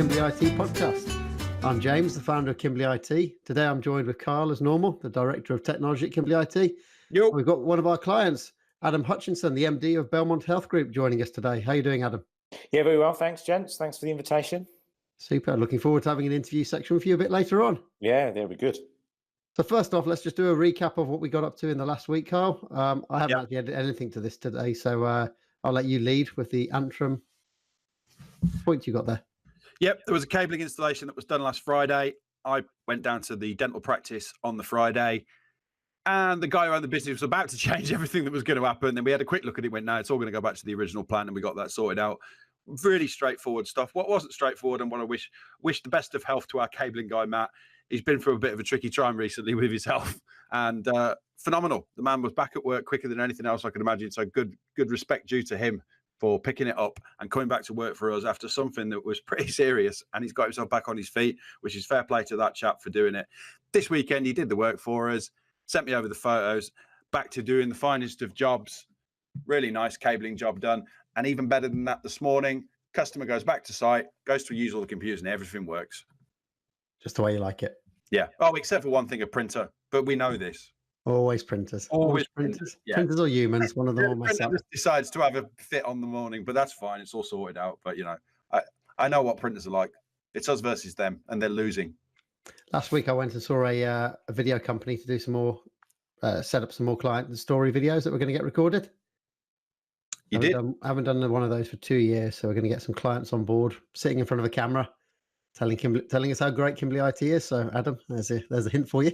Kimbley IT podcast. I'm James, the founder of Kimbley IT. Today I'm joined with Carl, as normal, the Director of Technology at Kimbley IT. Yep. We've got one of our clients, Adam Hutchinson, the MD of Belmont Health Group, joining us today. How are you doing, Adam? Yeah, very well. Thanks, gents. Thanks for the invitation. Super. Looking forward to having an interview section with you a bit later on. Yeah, that'll be good. So first off, let's just do a recap of what we got up to in the last week, Carl. I haven't actually added anything to this today, so I'll let you lead with the Antrim point you got there. Yep, there was a cabling installation that was done last Friday. I went down to the dental practice on the Friday, and the guy who owned the business was about to change everything that was going to happen. Then we had a quick look at it, went, no, it's all going to go back to the original plan, and we got that sorted out. Really straightforward stuff. What wasn't straightforward, and what I wish the best of health to our cabling guy, Matt. He's been through a bit of a tricky time recently with his health, and phenomenal. The man was back at work quicker than anything else I could imagine. So good respect due to him for picking it up and coming back to work for us after something that was pretty serious. And he's got himself back on his feet, which is fair play to that chap for doing it. This weekend, he did the work for us, sent me over the photos, back to doing the finest of jobs. Really nice cabling job done. And even better than that, this morning, customer goes back to site, goes to use all the computers, and everything works. Just the way you like it. Yeah. Oh, except for one thing, a printer. But we know this. Always printers. Always printers. Yeah. Printers or humans, one of them will mess up. Printer decides to have a fit on the morning, but that's fine. It's all sorted out. But, you know, I know what printers are like. It's us versus them, and they're losing. Last week, I went and saw a video company to do some more, set up some more client story videos that we're going to get recorded. I haven't done one of those for 2 years, so we're going to get some clients on board, sitting in front of a camera, telling us how great Kimbley IT is. So, Adam, there's a hint for you.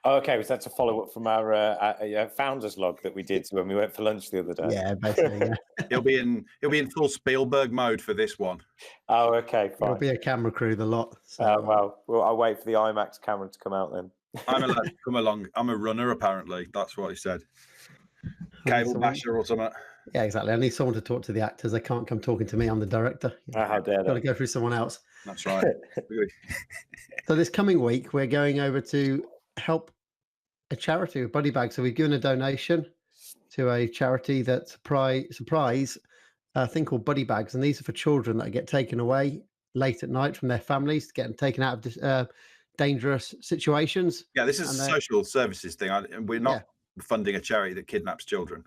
Oh, okay. Was that a follow-up from our founders log that we did when we went for lunch the other day? Yeah, basically. Yeah. He'll be in full Spielberg mode for this one. Oh, okay. Fine. There'll be a camera crew, the lot. So, well, I'll wait for the IMAX camera to come out then. I'm allowed to come along. I'm a runner, apparently. That's what he said. Cable basher or something. Yeah, exactly. I need someone to talk to the actors. They can't come talking to me. I'm the director. How dare they? Got to go through someone else. That's right. So this coming week, we're going over to help a charity with Buddy Bags. So we've given a donation to a charity that supplies a thing called Buddy Bags. And these are for children that get taken away late at night from their families, getting taken out of dangerous situations. Yeah, this is a social services thing. We're not funding a charity that kidnaps children.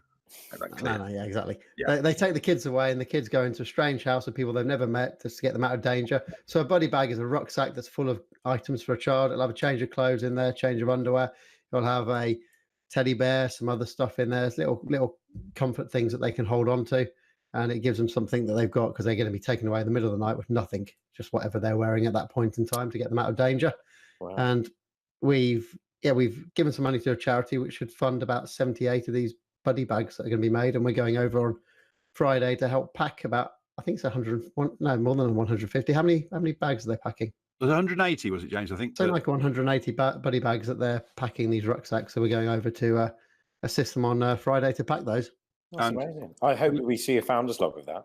No, yeah, exactly. Yeah. They take the kids away, and the kids go into a strange house with people they've never met just to get them out of danger. So a buddy bag is a rucksack that's full of items for a child. It'll have a change of clothes in there, change of underwear. It'll have a teddy bear, some other stuff in there, little comfort things that they can hold on to, and it gives them something that they've got because they're going to be taken away in the middle of the night with nothing, just whatever they're wearing at that point in time to get them out of danger. Wow. And we've given some money to a charity which should fund about 78 of these buddy bags that are going to be made, and we're going over on Friday to help pack about, I think it's more than 150. How many bags are they packing? There's 180, was it, James? I think so, like 180 buddy bags that they're packing these rucksacks. So we're going over to assist them on Friday to pack those. That's amazing. I hope that we see a founders log with that.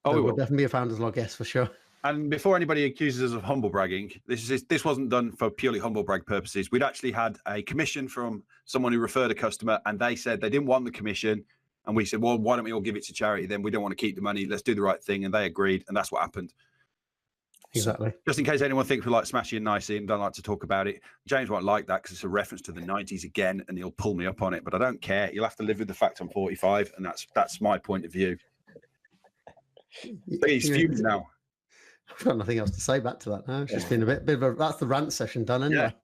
Oh, there will definitely be a founders log, yes, for sure. And before anybody accuses us of humble bragging, this wasn't done for purely humble brag purposes. We'd actually had a commission from someone who referred a customer, and they said they didn't want the commission. And we said, well, why don't we all give it to charity then? We don't want to keep the money. Let's do the right thing. And they agreed, and that's what happened. Exactly. So, just in case anyone thinks we like Smashy and Nicey and don't like to talk about it, James won't like that because it's a reference to the 90s again, and he'll pull me up on it. But I don't care. You'll have to live with the fact I'm 45, and that's my point of view. He's fuming now. I've got nothing else to say back to that now. It's just been a bit of a, that's the rant session done anyway.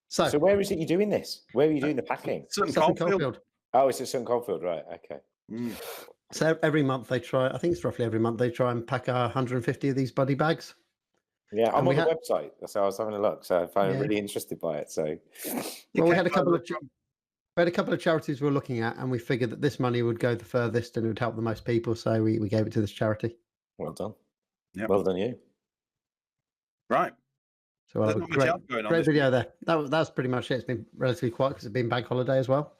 Yeah. So where is it you're doing this? Where are you doing the packing? Sutton Coldfield. Oh, it's at Sutton Coldfield, right? Okay. Mm. So every month they try, I think it's roughly every month they try and pack 150 of these buddy bags. Yeah, I'm on the website. So I was having a look. So I find really interested by it. So well, we had a couple of charities we were looking at, and we figured that this money would go the furthest and it would help the most people. So we gave it to this charity. Well done. Yep. Well done, you. Right. So we'll have a great video there. That's pretty much it. It's been relatively quiet because it's been bank holiday as well.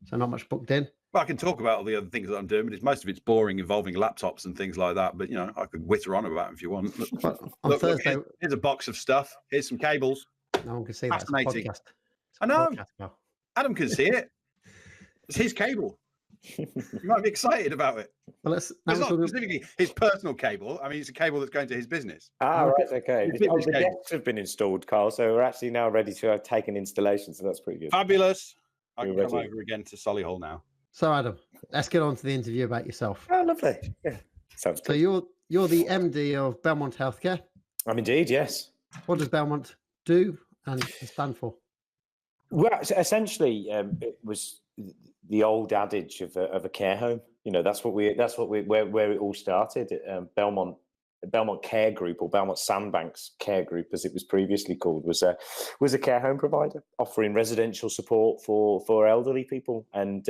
So not much booked in. Well, I can talk about all the other things that I'm doing, but most of it's boring, involving laptops and things like that. But, you know, I could witter on about it if you want. On Thursday, here's a box of stuff. Here's some cables. No one can see that. Fascinating. I know. Adam can see it. It's his cable. You might be excited about it. Well, It's not specifically his personal cable. I mean, it's a cable that's going to his business. Right, okay. The decks have been installed, Carl, so we're actually now ready to take an installation, so that's pretty good. Fabulous. I can come over again to Solihull now. So, Adam, let's get on to the interview about yourself. Oh, lovely. Yeah, sounds good. So you're the MD of Belmont Healthcare. I'm indeed, yes. What does Belmont do and stand for? Well, essentially, it was the old adage of a care home. You know, that's where it all started. Belmont Care Group, or Belmont Sandbanks Care Group, as it was previously called, was a care home provider offering residential support for elderly people, and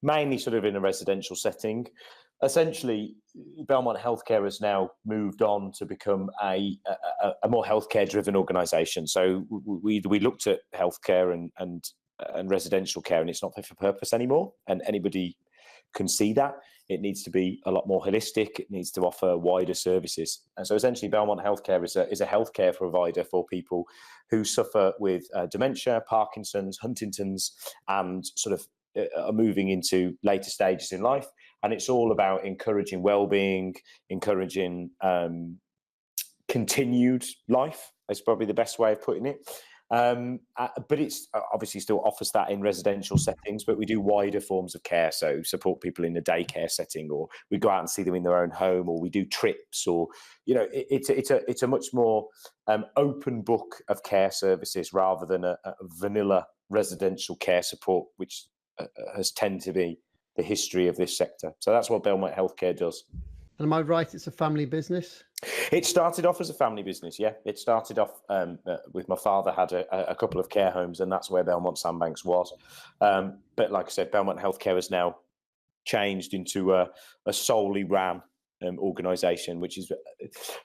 mainly sort of in a residential setting. Essentially, Belmont Healthcare has now moved on to become a more healthcare-driven organisation. So we looked at healthcare and residential care, and it's not fit for purpose anymore. And anybody can see that. It needs to be a lot more holistic. It needs to offer wider services. And so essentially, Belmont Healthcare is a healthcare provider for people who suffer with dementia, Parkinson's, Huntington's, and sort of are moving into later stages in life. And it's all about encouraging well-being, encouraging continued life. That's probably the best way of putting it. But it's obviously still offers that in residential settings, but we do wider forms of care. So support people in a daycare setting, or we go out and see them in their own home, or we do trips, or, you know, it's a much more open book of care services rather than a vanilla residential care support, which has tended to be the history of this sector. So that's what Belmont Healthcare does. And am I right? It's a family business? It started off as a family business, yeah. It started off with my father had a couple of care homes, and that's where Belmont Sandbanks was. But like I said, Belmont Healthcare has now changed into a solely ran organisation, which is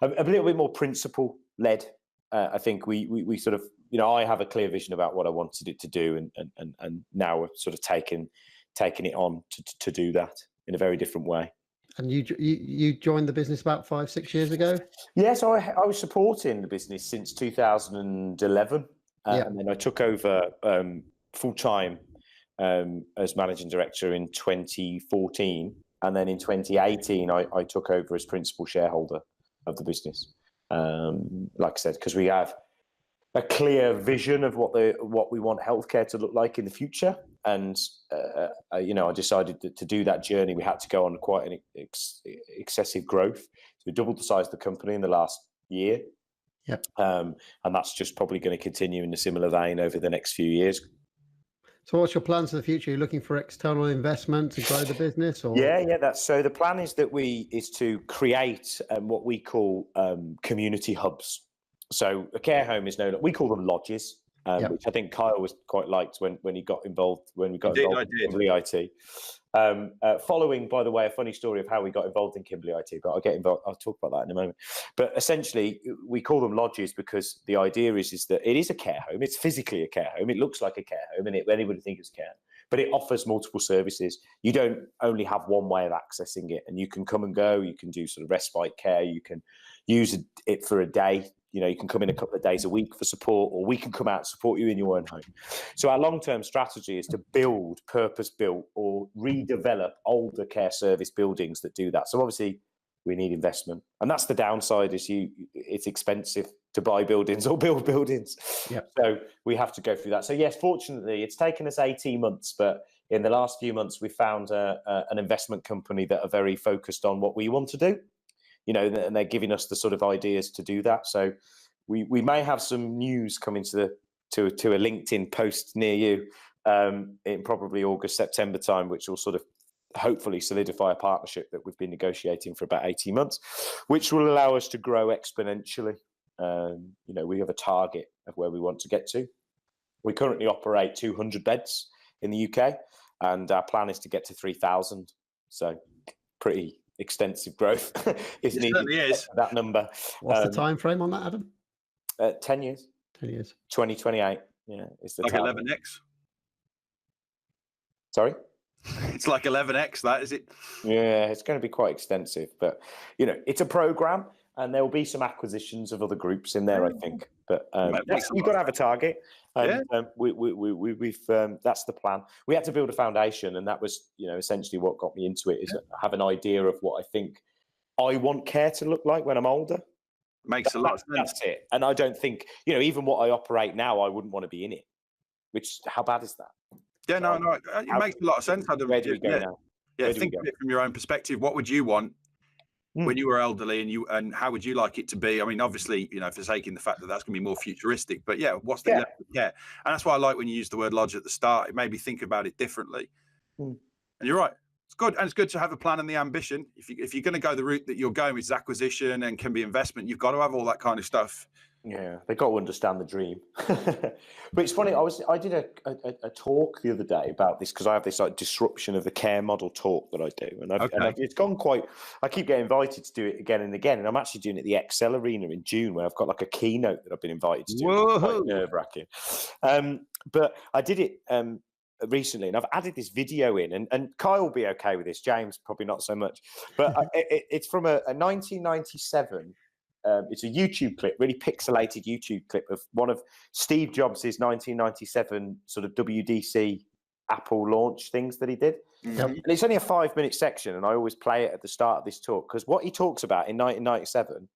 a little bit more principle-led. I think we sort of, you know, I have a clear vision about what I wanted it to do, and now we're sort of taking it on to do that in a very different way. And you joined the business about 5-6 years ago? Yeah, so I was supporting the business since 2011, and then I took over full-time as managing director in 2014, and then in 2018 I took over as principal shareholder of the business. Like I said, because we have a clear vision of what we want healthcare to look like in the future. And, you know, I decided to do that journey. We had to go on quite an excessive growth. So we doubled the size of the company in the last year. Yep. And that's just probably going to continue in a similar vein over the next few years. So what's your plans for the future? Are you looking for external investment to grow the business? Or? Yeah. So the plan is to create what we call community hubs. So a care home is we call them lodges. Which I think Kyle was quite liked when he got involved, when we got involved in Kimbley IT. Following, by the way, a funny story of how we got involved in Kimbley IT, but I'll talk about that in a moment. But essentially, we call them lodges because the idea is that it is a care home. It's physically a care home. It looks like a care home, and anybody would think it's care home. But it offers multiple services. You don't only have one way of accessing it, and you can come and go. You can do sort of respite care. You can use it for a day. You know, you can come in a couple of days a week for support, or we can come out and support you in your own home. So our long-term strategy is to build purpose-built or redevelop older care service buildings that do that. So obviously we need investment, and that's the downside is it's expensive to buy buildings or build buildings. Yep. So we have to go through that. So yes, fortunately it's taken us 18 months, but in the last few months we found an investment company that are very focused on what we want to do. You know, and they're giving us the sort of ideas to do that. So we may have some news coming to a LinkedIn post near you in probably August, September time, which will sort of hopefully solidify a partnership that we've been negotiating for about 18 months, which will allow us to grow exponentially. You know, we have a target of where we want to get to. We currently operate 200 beds in the UK, and our plan is to get to 3,000. So pretty extensive growth is needed for that number. What's the time frame on that, Adam? 10 years. 10 years. 2028. Yeah, it's the like target. 11x. Sorry? It's like 11x, that is it? Yeah, it's going to be quite extensive, but you know, it's a program, and there will be some acquisitions of other groups in there, I think. But you've got to have a target. And we've that's the plan. We had to build a foundation, and that was, essentially what got me into it. Is have an idea of what I think I want care to look like when I'm older. Makes a lot of sense. That's it. And I don't think, even what I operate now, I wouldn't want to be in it. Which, how bad is that? Yeah, no, it makes a lot of sense. Where do we go now? Yeah, think of it from your own perspective. What would you want when you were elderly, and how would you like it to be? I mean, obviously, forsaking the fact that that's going to be more futuristic, but what's the level of care? And that's why I like when you use the word lodge at the start. It made me think about it differently. And you're right. It's good. And it's good to have a plan and the ambition. If you're going to go the route that you're going, which is acquisition and can be investment, you've got to have all that kind of stuff. Yeah, they got to understand the dream. But it's funny. I did a talk the other day about this, because I have this disruption of the care model talk that I do, and it's gone quite. I keep getting invited to do it again and again, and I'm actually doing it at the Excel Arena in June, where I've got like a keynote that I've been invited to do. It's quite nerve-wracking. But I did it recently, and I've added this video in, and Kyle will be okay with this. James probably not so much, but it's from a 1997. It's a YouTube clip, really pixelated YouTube clip of one of Steve Jobs' 1997 sort of WDC Apple launch things that he did. Yep. And it's only a 5-minute section, and I always play it at the start of this talk, because what he talks about in 1997,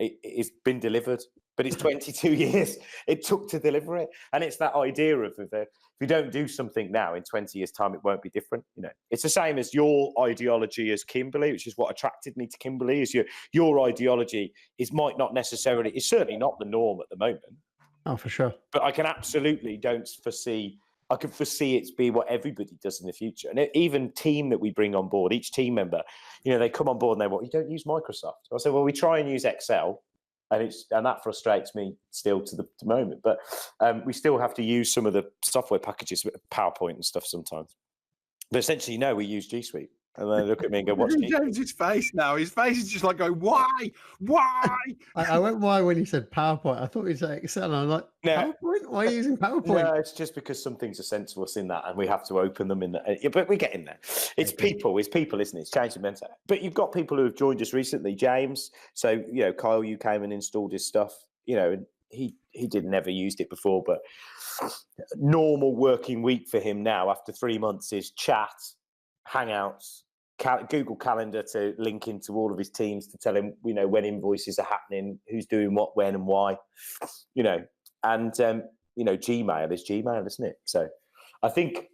it's been delivered, but it's 22 years it took to deliver it. And it's that idea of if you don't do something now, in 20 years' time, it won't be different. It's the same as your ideology as Kimbley, which is what attracted me to Kimbley. Is your ideology might not necessarily, it's certainly not the norm at the moment. Oh, for sure. But I can absolutely I can foresee it to be what everybody does in the future. And even team that we bring on board, each team member, they come on board and you don't use Microsoft. I say, well, we try and use Excel. And that frustrates me still to the moment. But we still have to use some of the software packages, PowerPoint and stuff sometimes. But essentially, no, we use G Suite. And then they look at me and go, "What's James's face now? His face is just like going, why? I went why when he said PowerPoint. I thought he'd say Excel, and I'm like, PowerPoint? Why are you using PowerPoint? No, it's just because some things are sent to us in that, and we have to open them in there. But we get in there. It's people, isn't it? It's changed the mentality. But you've got people who have joined us recently, James. So, Kyle, you came and installed his stuff, and he never used it before, but normal working week for him now after 3 months is chat, Hangouts, Google Calendar to link into all of his teams to tell him, when invoices are happening, who's doing what, when, and why, and Gmail is Gmail, isn't it? So I think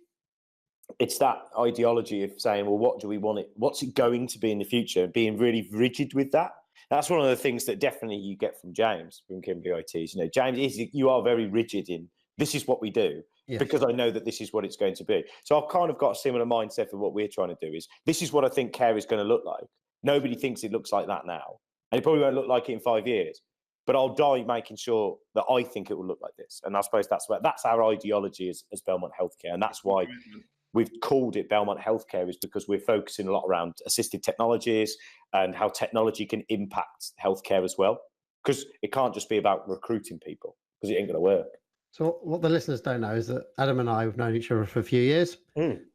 it's that ideology of saying, well, what do we want it? What's it going to be in the future? And being really rigid with that. That's one of the things that definitely you get from James from Kimbley ITs. James, you are very rigid in this is what we do. Yes. Because I know that this is what it's going to be. So I've kind of got a similar mindset for what we're trying to do is this is what I think care is going to look like. Nobody thinks it looks like that now. And it probably won't look like it in 5 years. But I'll die making sure that I think it will look like this. And I suppose that's our ideology as Belmont Healthcare. And that's why we've called it Belmont Healthcare, is because we're focusing a lot around assistive technologies and how technology can impact healthcare as well. Because it can't just be about recruiting people, because it ain't going to work. So what the listeners don't know is that Adam and I have known each other for a few years,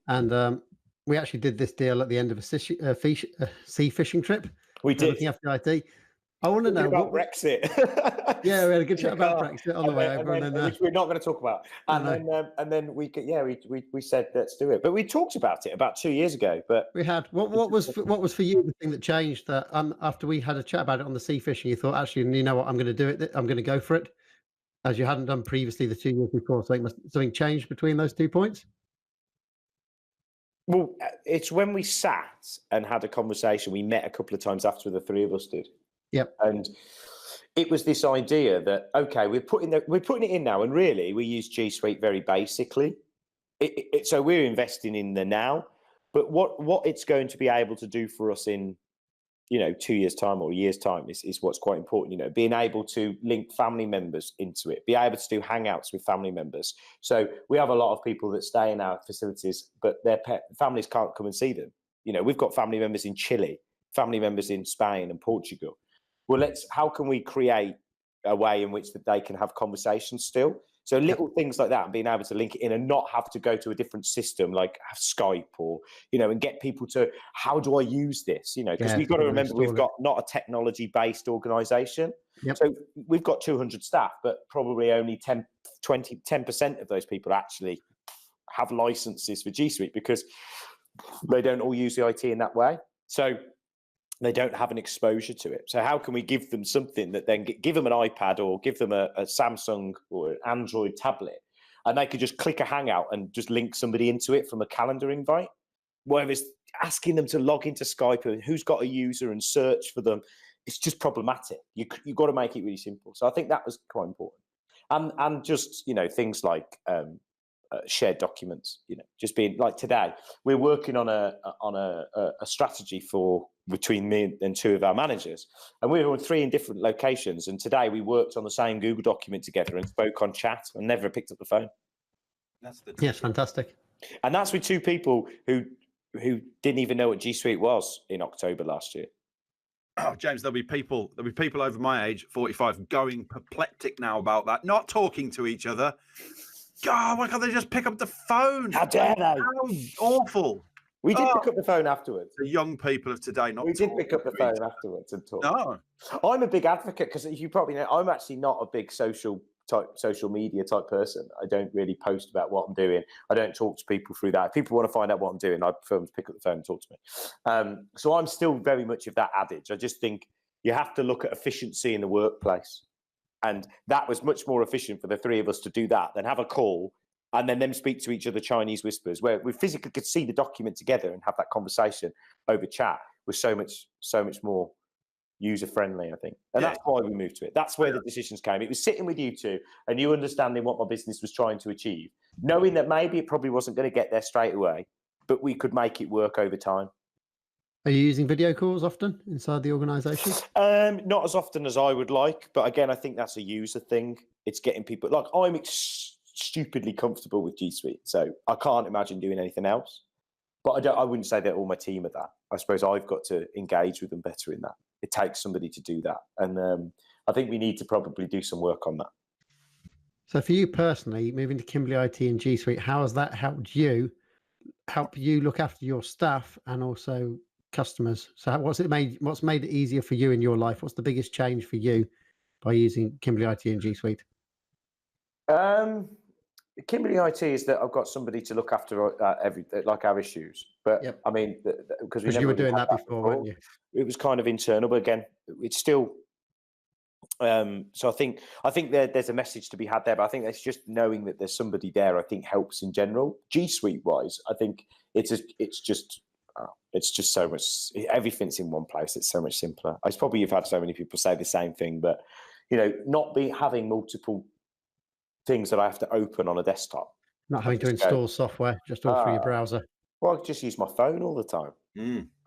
and we actually did this deal at the end of a sea fishing trip. We did. Looking after IT. I want to know about Brexit. Yeah, we had a good chat about Brexit on the way over, which we're not going to talk about. And then we said let's do it. But we talked about it about 2 years ago. But we had what was for you the thing that changed that after we had a chat about it on the sea fishing, you thought, actually, you know what, I'm going to do it. I'm going to go for it. As you hadn't done previously the 2 years before. So something changed between those 2 points? Well, it's when we sat and had a conversation. We met a couple of times after the three of us did. Yep. And it was this idea that, okay, we're putting it in now. And really, we use G Suite very basically. So we're investing in the now. But what it's going to be able to do for us in 2 years' time or a year's time is what's quite important. Being able to link family members into it, be able to do hangouts with family members. So we have a lot of people that stay in our facilities, but their families can't come and see them. We've got family members in Chile, family members in Spain and Portugal. Well, how can we create a way in which that they can have conversations still? So little things like that, and being able to link it in and not have to go to a different system like Skype or, and get people to, how do I use this? Because we've got to remember we've got not a technology-based organization. Yep. So we've got 200 staff, but probably only 10% of those people actually have licenses for G Suite because they don't all use the IT in that way. So they don't have an exposure to it. So how can we give them something that then give them an iPad or give them a Samsung or an Android tablet, and they could just click a Hangout and just link somebody into it from a calendar invite? Whereas asking them to log into Skype and who's got a user and search for them, it's just problematic. You've got to make it really simple. So I think that was quite important. And just, things like shared documents, just being like today, we're working on a strategy between me and two of our managers, and we were on 3 in different locations. And today we worked on the same Google document together and spoke on chat and never picked up the phone. Yes, fantastic. And that's with 2 people who didn't even know what G Suite was in October last year. Oh, James, there'll be people over my age, 45, going apoplectic now about that, not talking to each other. God, why can't they just pick up the phone? How dare they? How awful. We did pick up the phone afterwards. The young people of today, we did pick up the phone afterwards and talk. No. I'm a big advocate because you probably know I'm actually not a big social media type person. I don't really post about what I'm doing. I don't talk to people through that. If people want to find out what I'm doing, I prefer them to pick up the phone and talk to me. So I'm still very much of that adage. I just think you have to look at efficiency in the workplace. And that was much more efficient for the 3 of us to do that than have a call and then them speak to each other Chinese whispers, where we physically could see the document together and have that conversation over chat was so much more user-friendly, I think. And that's why we moved to it. That's where the decisions came. It was sitting with you two and you understanding what my business was trying to achieve, knowing that maybe it probably wasn't going to get there straight away, but we could make it work over time. Are you using video calls often inside the organisation? Not as often as I would like, but again, I think that's a user thing. It's getting people, like I'm stupidly comfortable with G Suite, so I can't imagine doing anything else. But I wouldn't say that all my team are that. I suppose I've got to engage with them better in that. It takes somebody to do that, and I think we need to probably do some work on that. So for you personally, moving to Kimbley IT and G Suite, how has that help you look after your staff and also customers? So what's made it easier for you in your life? What's the biggest change for you by using Kimbley IT and G Suite? Kimbley IT is that I've got somebody to look after our issues. But I mean, because you were doing that before, weren't you? It was kind of internal, but again, it's still. So I think there's a message to be had there, but I think it's just knowing that there's somebody there. I think helps in general. G Suite wise, I think it's just so much. Everything's in one place. It's so much simpler. I probably you've had so many people say the same thing, but not having multiple things that I have to open on a desktop. Not having to install software, just all through your browser. Well, I just use my phone all the time.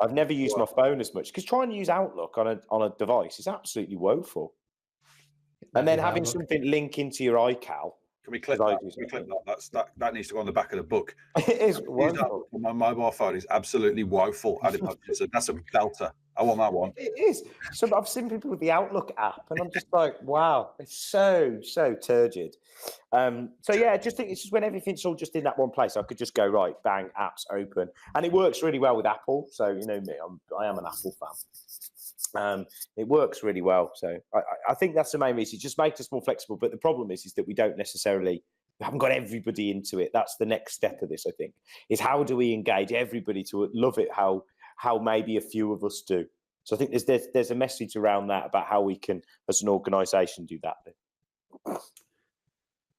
I've never used my phone as much because trying to use Outlook on a device is absolutely woeful. And then having something link into your iCal. Can we clip that? Can we clip that? That needs to go on the back of the book. It is wonderful. My mobile phone is absolutely woeful. That's a belter. I want that one. It is. So I've seen people with the Outlook app, and I'm just like, wow, it's so turgid. So yeah, I just think it's just when everything's all just in that one place, I could just go right, bang, apps open, and it works really well with Apple. So you know me, I am an Apple fan. It works really well. So I think that's the main reason. It just makes us more flexible. But the problem is that we haven't got everybody into it. That's the next step of this, I think, is how do we engage everybody to love it how maybe a few of us do. So I think there's a message around that about how we can, as an organisation, do that.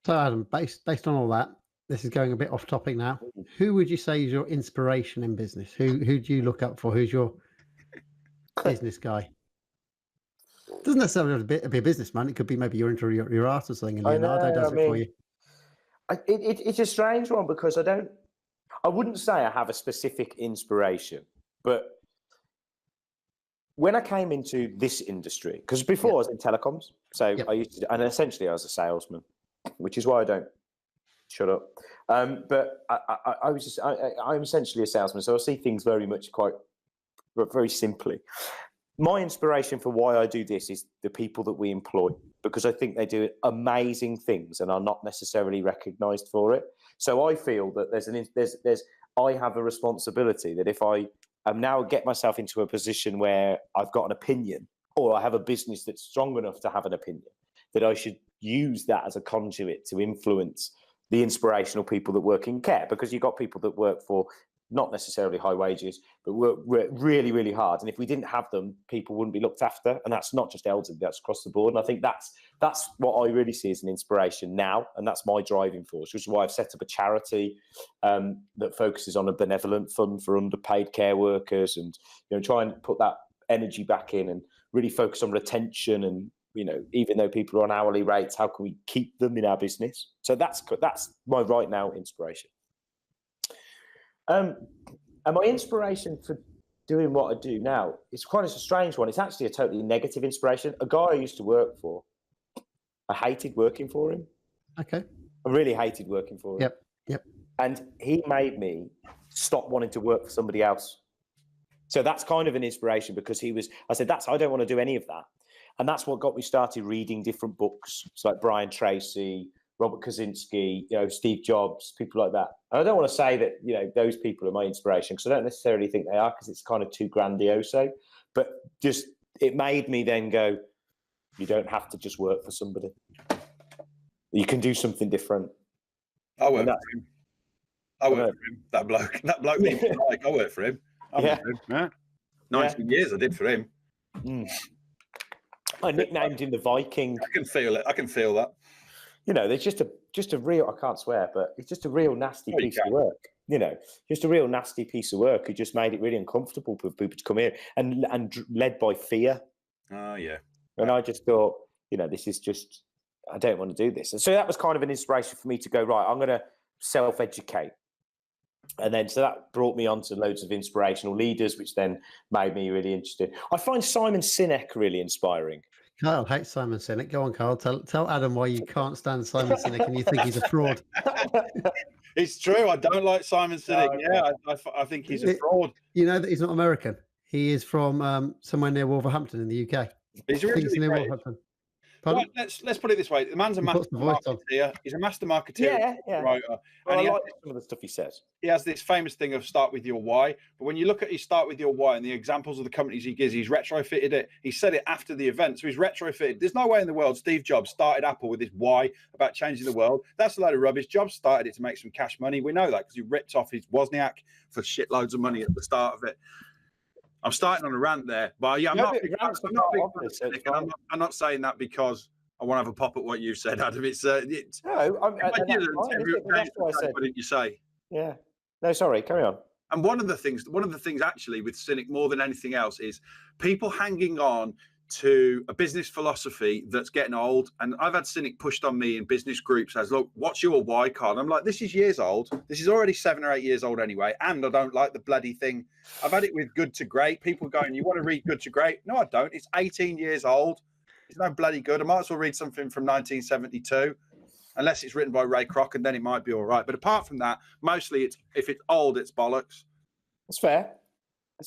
So Adam, based on all that, this is going a bit off topic now. Who would you say is your inspiration in business? Who do you look up for? Who's your business guy? Doesn't necessarily have to be a businessman. It could be maybe you're into your art or something, and Leonardo does it for you. It's a strange one because I wouldn't say I have a specific inspiration, but when I came into this industry, because before I was in telecoms, so I used to, and essentially I was a salesman, which is why I don't shut up. But I'm essentially a salesman, so I see things very much very simply. my inspiration for why I do this is the people that we employ, because I think they do amazing things and are not necessarily recognised for it. So I feel that I have a responsibility that if I am now get myself into a position where I've got an opinion, or I have a business that's strong enough to have an opinion, that I should use that as a conduit to influence the inspirational people that work in care, because you've got people that work for not necessarily high wages, but work really, really hard. And if we didn't have them, people wouldn't be looked after. And that's not just elderly, that's across the board. And I think that's what I really see as an inspiration now. And that's my driving force, which is why I've set up a charity that focuses on a benevolent fund for underpaid care workers, and try and put that energy back in and really focus on retention. And even though people are on hourly rates, how can we keep them in our business? So that's my right now inspiration. And my inspiration for doing what I do now, it's quite a strange one. It's actually a totally negative inspiration. A guy I used to work for, I hated working for him. Okay. I really hated working for him. Yep. And he made me stop wanting to work for somebody else. So that's kind of an inspiration, because I said, I don't want to do any of that. And that's what got me started reading different books. It's like Brian Tracy, Robert Kaczynski, Steve Jobs, people like that. And I don't want to say that, those people are my inspiration, because I don't necessarily think they are, because it's kind of too grandiose. But just, it made me then go, you don't have to just work for somebody. You can do something different. I work for him. I work for him. That bloke that I work for him. I work for him. Yeah. 19 years I did for him. I nicknamed him the Viking. I can feel it. I can feel that. There's just a real, I can't swear, but it's just a real nasty piece of work. Just a real nasty piece of work who just made it really uncomfortable for people to come here, and led by fear. Oh, yeah. And I just thought, this is just, I don't want to do this. And so that was kind of an inspiration for me to go, right, I'm going to self-educate. And then, so that brought me on to loads of inspirational leaders, which then made me really interested. I find Simon Sinek really inspiring. Kyle hates Simon Sinek. Go on, Kyle. Tell Adam why you can't stand Simon Sinek and you think he's a fraud. It's true. I don't like Simon Sinek. I think he's a fraud. You know that he's not American. He is from somewhere near Wolverhampton in the UK. He's originally near Wolverhampton. Well, let's put it this way: the man's a master marketeer. He's a master marketeer, writer, well, and I like some of the stuff he says. He has this famous thing of start with your why. But when you look at his start with your why and the examples of the companies he gives, he's retrofitted it. He said it after the event, so he's retrofitted. There's no way in the world Steve Jobs started Apple with his why about changing the world. That's a load of rubbish. Jobs started it to make some cash money. We know that because he ripped off his Wozniak for shitloads of money at the start of it. I'm starting on a rant there, but I'm not saying that because I want to have a pop at what you said, Adam. That's why I said. What didn't you say? Yeah. No, sorry. Carry on. And one of the things actually with Cynic more than anything else is people hanging on to a business philosophy that's getting old. And I've had Cynic pushed on me in business groups as, look, what's your why card? I'm like, this is years old. This is already 7 or 8 years old anyway. And I don't like the bloody thing. I've had it with Good to Great. People going, you want to read Good to Great? No, I don't. It's 18 years old. It's no bloody good. I might as well read something from 1972, unless it's written by Ray Kroc, and then it might be all right. But apart from that, mostly if it's old, it's bollocks. That's fair.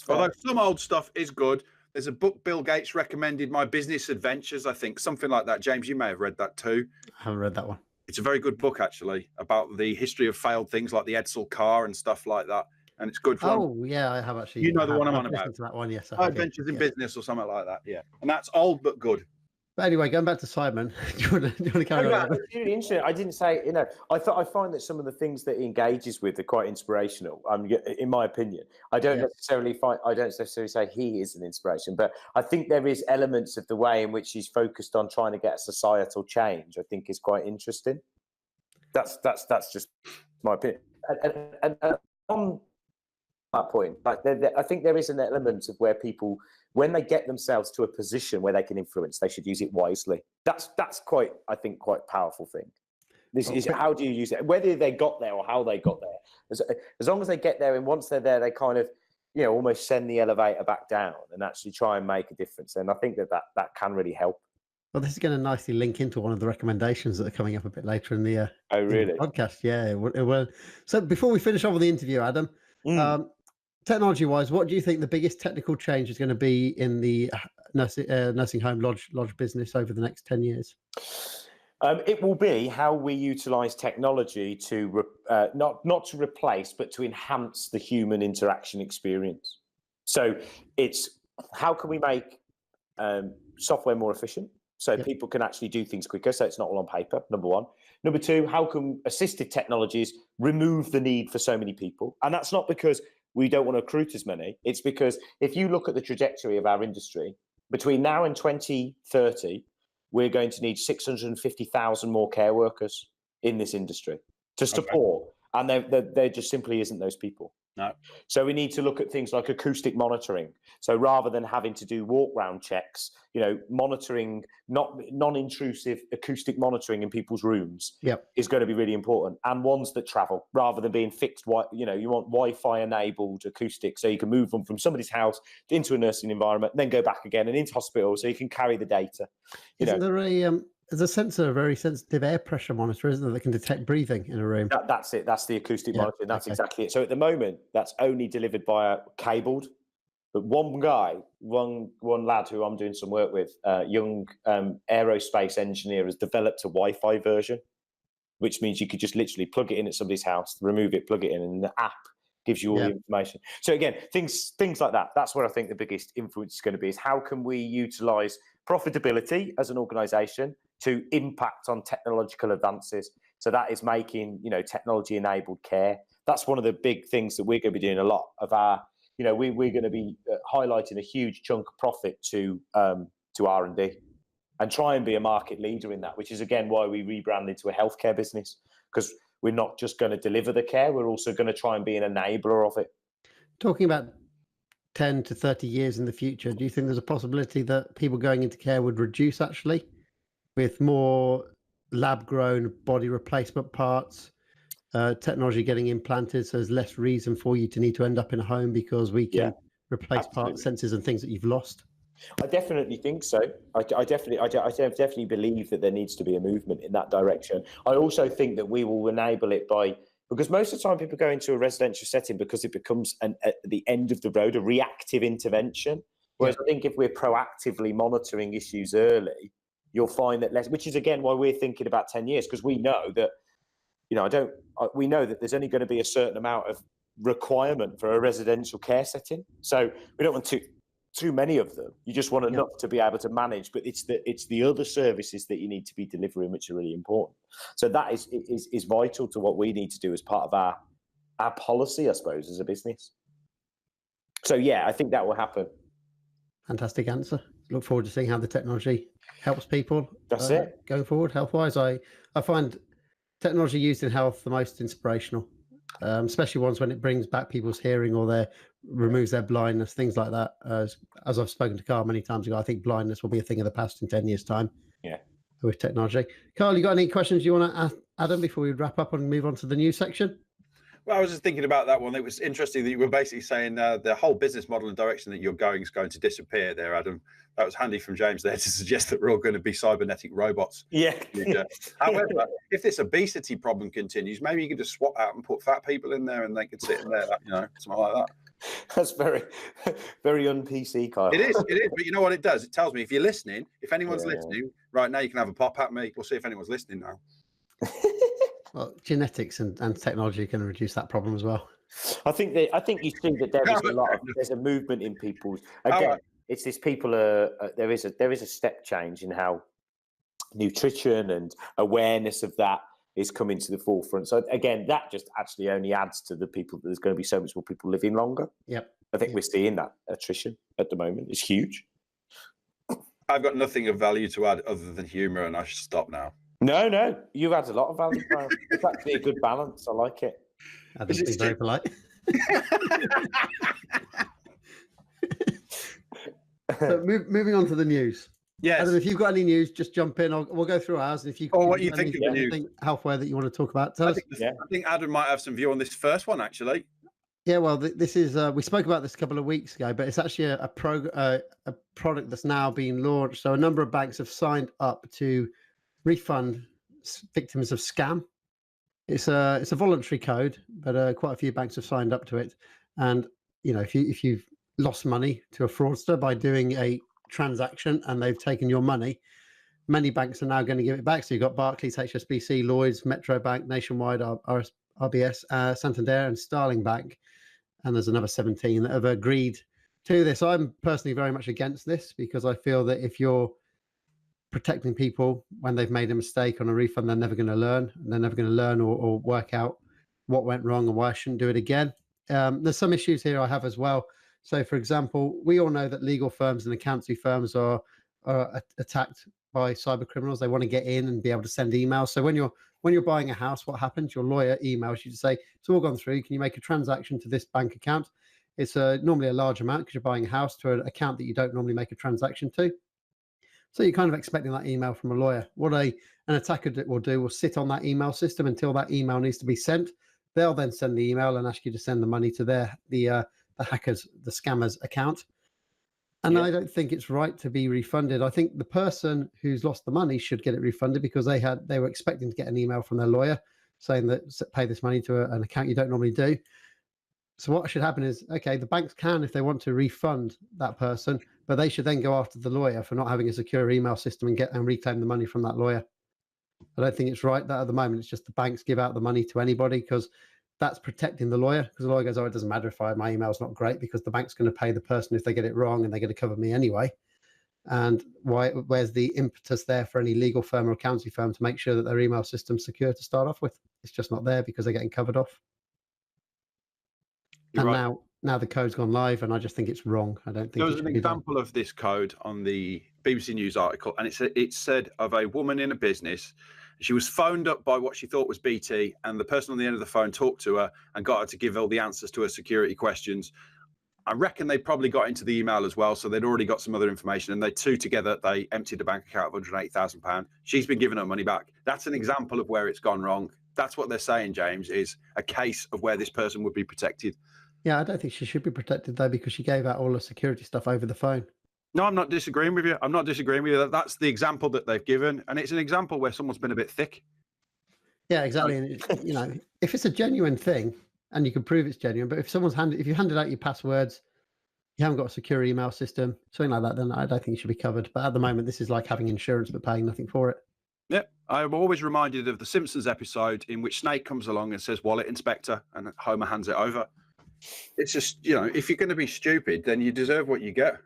Although some old stuff is good. There's a book Bill Gates recommended, My Business Adventures, I think, something like that. James, you may have read that too. I haven't read that one. It's a very good book, actually, about the history of failed things like the Edsel car and stuff like that. And it's good fun. Oh, yeah, I have actually. You know the one I'm on about. To that one, yes. Adventures in Business or something like that, yeah. And that's old but good. But anyway, going back to Simon, do you want to carry on? It's really interesting. I didn't say, I find that some of the things that he engages with are quite inspirational. In my opinion, I don't necessarily say he is an inspiration, but I think there is elements of the way in which he's focused on trying to get a societal change. I think is quite interesting. That's just my opinion. And on that point, I think there is an element of where people, when they get themselves to a position where they can influence, they should use it wisely. That's quite, I think, quite powerful thing. This is how do you use it, whether they got there or how they got there. As long as they get there, and once they're there, they kind of, almost send the elevator back down and actually try and make a difference. And I think that can really help. Well, this is going to nicely link into one of the recommendations that are coming up a bit later in the in the podcast. Yeah, it will. So before we finish off with the interview, Adam, technology-wise, what do you think the biggest technical change is going to be in the nursing home lodge business over the next 10 years? It will be how we utilise technology to not to replace, but to enhance the human interaction experience. So it's how can we make software more efficient so people can actually do things quicker, so it's not all on paper, number one. Number two, how can assistive technologies remove the need for so many people? And that's not because we don't want to recruit as many. It's because if you look at the trajectory of our industry, between now and 2030, we're going to need 650,000 more care workers in this industry to support. And there just simply isn't those people. No. So we need to look at things like acoustic monitoring. So rather than having to do walk round checks, monitoring, non-intrusive acoustic monitoring in people's rooms is going to be really important. And ones that travel rather than being fixed. You want Wi-Fi enabled acoustic, so you can move them from somebody's house into a nursing environment, then go back again and into hospital, so you can carry the data. Isn't there there's a sensor, a very sensitive air pressure monitor, isn't there, that can detect breathing in a room? That's it. That's the acoustic monitoring. That's exactly it. So at the moment, that's only delivered via cabled. But one guy, one lad who I'm doing some work with, young aerospace engineer, has developed a Wi-Fi version, which means you could just literally plug it in at somebody's house, remove it, plug it in, and the app gives you all the information. So again, things like that. That's where I think the biggest influence is going to be, is how can we utilise profitability as an organisation to impact on technological advances. So that is making, technology-enabled care. That's one of the big things that we're going to be doing a lot of our, we're going to be highlighting a huge chunk of profit to R&D and try and be a market leader in that, which is, again, why we rebranded to a healthcare business, because we're not just going to deliver the care, we're also going to try and be an enabler of it. Talking about 10 to 30 years in the future, do you think there's a possibility that people going into care would reduce, actually, with more lab-grown body replacement parts, technology getting implanted, so there's less reason for you to need to end up in a home because we can replace parts, sensors and things that you've lost? I definitely think so. I definitely believe that there needs to be a movement in that direction. I also think that we will enable it because most of the time people go into a residential setting because it becomes at the end of the road, a reactive intervention. Whereas I think if we're proactively monitoring issues early, you'll find that less, which is again why we're thinking about 10 years, because we know that, we know that there's only going to be a certain amount of requirement for a residential care setting. So we don't want too many of them. You just want enough to be able to manage, but it's the other services that you need to be delivering which are really important. So that is vital to what we need to do as part of our policy, I suppose, as a business. So I think that will happen. Fantastic answer. Look forward to seeing how the technology helps people. That's it. Going forward, health-wise, I find technology used in health the most inspirational, especially ones when it brings back people's hearing or removes their blindness, things like that. As I've spoken to Carl many times ago, I think blindness will be a thing of the past in 10 years' time. Yeah. With technology. Carl, you got any questions you want to ask Adam before we wrap up and move on to the news section? Well, I was just thinking about that one. It was interesting that you were basically saying the whole business model and direction that you're going is going to disappear there, Adam. That was handy from James there to suggest that we're all going to be cybernetic robots. Yeah. However, if this obesity problem continues, maybe you could just swap out and put fat people in there and they could sit in there, something like that. That's very, very un-PC, Kyle. It is. But you know what it does? It tells me if you're listening, if anyone's listening right now, you can have a pop at me. We'll see if anyone's listening now. Well, genetics and technology can reduce that problem as well. I think you see that there's a movement in people's. Again, it's this people there is a step change in how nutrition and awareness of that is coming to the forefront. So again, that just actually only adds to the people. There's going to be so much more people living longer. Yep. I think we're seeing that attrition at the moment. It's huge. I've got nothing of value to add other than humour, and I should stop now. No, you've had a lot of value. It's actually a good balance. I like it. I think it's very polite. So moving on to the news. Yes. Adam, if you've got any news, just jump in. We'll go through ours. And if you what you think of the news? Healthware that you want to talk about, tell us. I think Adam might have some view on this first one, actually. Yeah, well, this is we spoke about this a couple of weeks ago, but it's actually a product that's now being launched. So a number of banks have signed up to refund victims of scam. It's a voluntary code, but quite a few banks have signed up to it. And if you've lost money to a fraudster by doing a transaction and they've taken your money, many banks are now going to give it back. So you've got Barclays, HSBC, Lloyds, Metro Bank, Nationwide, RBS, Santander, and Starling Bank. And there's another 17 that have agreed to this. I'm personally very much against this because I feel that if you're protecting people when they've made a mistake on a refund, they're never going to learn. They're never going to learn or work out what went wrong and why I shouldn't do it again. There's some issues here I have as well. So, for example, we all know that legal firms and accountancy firms are attacked by cyber criminals. They want to get in and be able to send emails. So when you're buying a house, what happens? Your lawyer emails you to say, it's all gone through. Can you make a transaction to this bank account? It's normally a large amount because you're buying a house to an account that you don't normally make a transaction to. So you're kind of expecting that email from a lawyer. What an attacker will sit on that email system until that email needs to be sent. They'll then send the email and ask you to send the money to the hackers, the scammers account. And I don't think it's right to be refunded. I think the person who's lost the money should get it refunded because they were expecting to get an email from their lawyer saying that pay this money to an account you don't normally do. So what should happen is, okay, the banks can, if they want to, refund that person, but they should then go after the lawyer for not having a secure email system and reclaim the money from that lawyer. I don't think it's right that at the moment it's just the banks give out the money to anybody because that's protecting the lawyer. Because the lawyer goes, oh, it doesn't matter if my email's not great because the bank's going to pay the person if they get it wrong and they're going to cover me anyway. And where's the impetus there for any legal firm or accountancy firm to make sure that their email system's secure to start off with? It's just not there because they're getting covered off. You're and right. now the code's gone live, and I just think it's wrong. I don't think there was an example of this code on the BBC News article, and it said of a woman in a business. She was phoned up by what she thought was BT, and the person on the end of the phone talked to her and got her to give all the answers to her security questions. I reckon they probably got into the email as well, so they'd already got some other information, and they emptied the bank account of £180,000. She's been given her money back. That's an example of where it's gone wrong. That's what they're saying, James, is a case of where this person would be protected. Yeah, I don't think she should be protected, though, because she gave out all the security stuff over the phone. No, I'm not disagreeing with you. That's the example that they've given, and it's an example where someone's been a bit thick. Yeah, exactly. And if it's a genuine thing, and you can prove it's genuine, but if you handed out your passwords, you haven't got a secure email system, something like that, then I don't think you should be covered. But at the moment, this is like having insurance but paying nothing for it. Yeah, I'm always reminded of the Simpsons episode in which Snake comes along and says, "Wallet inspector," and Homer hands it over. It's just, if you're going to be stupid, then you deserve what you get.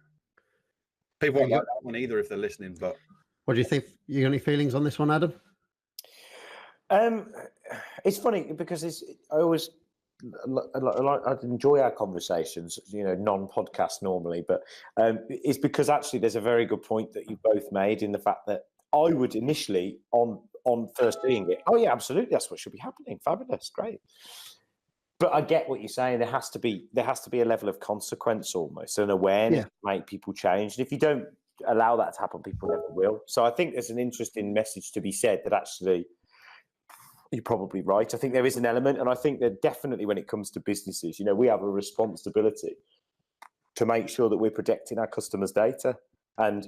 People won't like that one either if they're listening. But what do you think? You got any feelings on this one, Adam? It's funny because I enjoy our conversations, non-podcast normally, but it's because actually there's a very good point that you both made in the fact that I would initially on first seeing it, oh yeah, absolutely, that's what should be happening. Fabulous, great. But I get what you're saying. There has to be a level of consequence, almost an awareness to make people change. And if you don't allow that to happen, people never will. So I think there's an interesting message to be said that actually you're probably right. I think there is an element, and I think that definitely when it comes to businesses, we have a responsibility to make sure that we're protecting our customers' data, and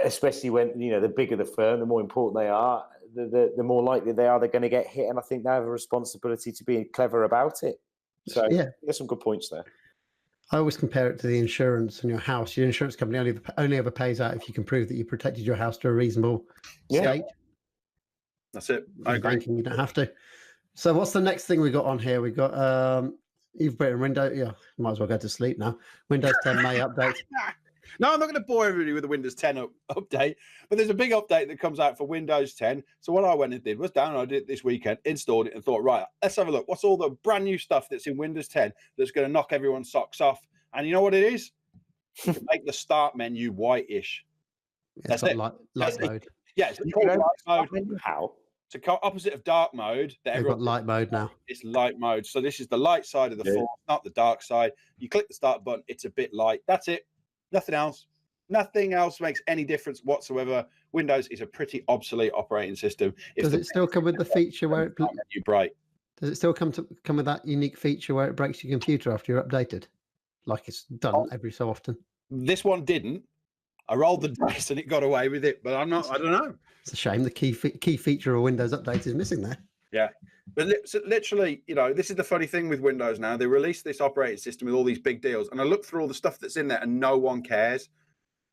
especially when the bigger the firm, the more important they are. The more likely they're going to get hit, and I think they have a responsibility to be clever about it. So there's some good points there. I always compare it to the insurance on your house. Your insurance company only ever pays out if you can prove that you protected your house to a reasonable state. That's it. I agree. Banking, you don't have to. So what's the next thing we got on here? We got you've put in Windows. Yeah, might as well go to sleep now. Windows 10 May update. No, I'm not going to bore everybody with the Windows 10 update, but there's a big update that comes out for Windows 10. So what I went and did was download it this weekend, installed it, and thought, right, let's have a look. What's all the brand new stuff that's in Windows 10 that's going to knock everyone's socks off? And you know what it is? You can make the start menu whitish. That's it. Light mode. Yeah, it's called light mode. How? It's the opposite of dark mode. They've got light mode now. It's light mode. So this is the light side of the force, not the dark side. You click the start button, it's a bit light. That's it. Nothing else. Nothing else makes any difference whatsoever. Windows is a pretty obsolete operating system. Does it still come with the feature where you bright? Does it still come with that unique feature where it breaks your computer after you're updated, like it's done every so often? This one didn't. I rolled the dice and it got away with it, but I don't know. It's a shame. The key feature of Windows Update is missing there. Yeah. But literally, you know, this is the funny thing with Windows now. They release this operating system with all these big deals, and I look through all the stuff that's in there, and no one cares.